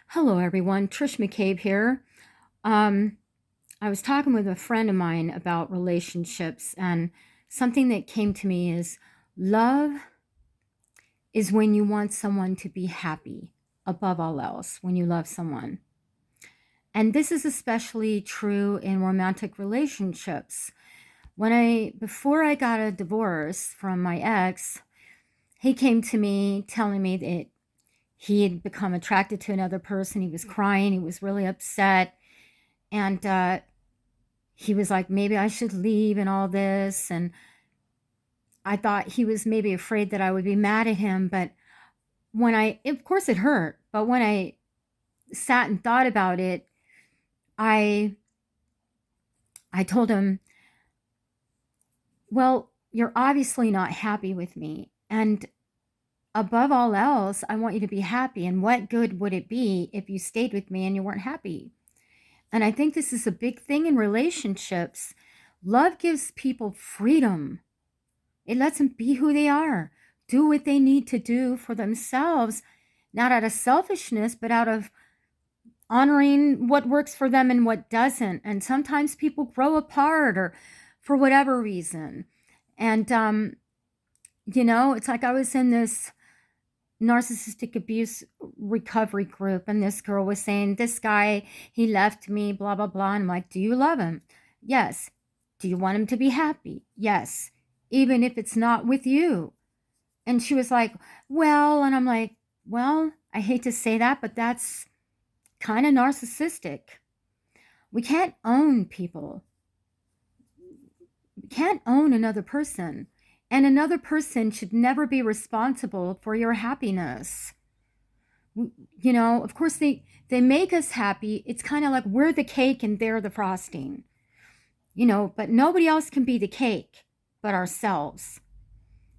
Hello, everyone. Trish McCabe here. Um, I was talking with a friend of mine about relationships, and something that came to me is love is when you want someone to be happy above all else, when you love someone. And this is especially true in romantic relationships. Before I got a divorce from my ex, he came to me telling me that he had become attracted to another person. He was crying, he was really upset. And he was like, maybe I should leave and all this. And I thought he was maybe afraid that I would be mad at him. But of course it hurt. But when I sat and thought about it, I, I told him, well, you're obviously not happy with me. And above all else, I want you to be happy. And what good would it be if you stayed with me and you weren't happy? And I think this is a big thing in relationships. Love gives people freedom. It lets them be who they are, do what they need to do for themselves, not out of selfishness, but out of honoring what works for them and what doesn't. And sometimes people grow apart or for whatever reason. And, it's like I was in this narcissistic abuse recovery group, and this girl was saying, this guy, he left me, blah, blah, blah. And I'm like, do you love him? Yes. Do you want him to be happy? Yes. Even if it's not with you. And she was like, well, and I'm like, well, I hate to say that, but that's kind of narcissistic. We can't own people. We can't own another person. And another person should never be responsible for your happiness. Of course, they make us happy. It's kind of like we're the cake and they're the frosting, but nobody else can be the cake but ourselves.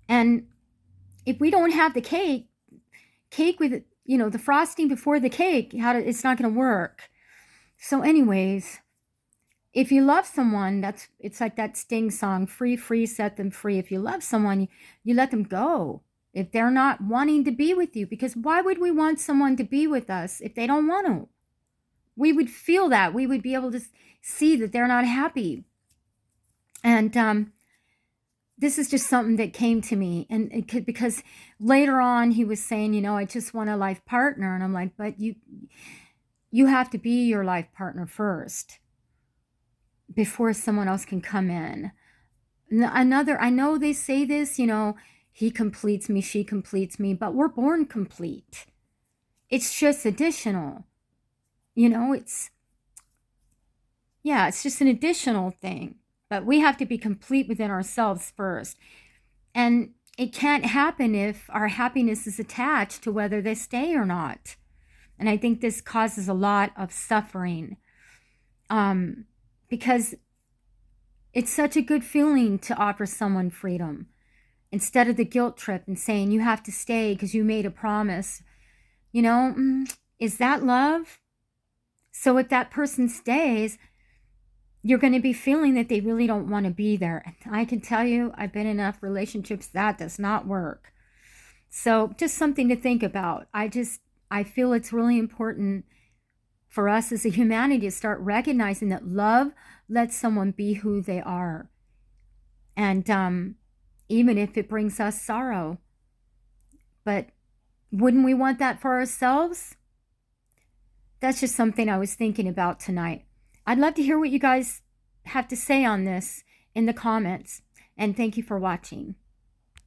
And if we don't have the cake with, the frosting before the cake, it's not going to work. So anyways, if you love someone, it's like that Sting song, free, free, set them free. If you love someone, you let them go. If they're not wanting to be with you, because why would we want someone to be with us if they don't want to? We would feel that. We would be able to see that they're not happy. And this is just something that came to me. And because later on he was saying, I just want a life partner. And I'm like, but you have to be your life partner first before someone else can come in. I know they say this, he completes me, she completes me, but we're born complete. It's just additional. It's just an additional thing. But we have to be complete within ourselves first. And it can't happen if our happiness is attached to whether they stay or not. And I think this causes a lot of suffering. Because it's such a good feeling to offer someone freedom instead of the guilt trip and saying you have to stay because you made a promise. Is that love? So if that person stays, you're going to be feeling that they really don't want to be there. And I can tell you, I've been in enough relationships that does not work. So just something to think about. I feel it's really important for us as a humanity to start recognizing that love lets someone be who they are. And even if it brings us sorrow. But wouldn't we want that for ourselves? That's just something I was thinking about tonight. I'd love to hear what you guys have to say on this in the comments. And thank you for watching.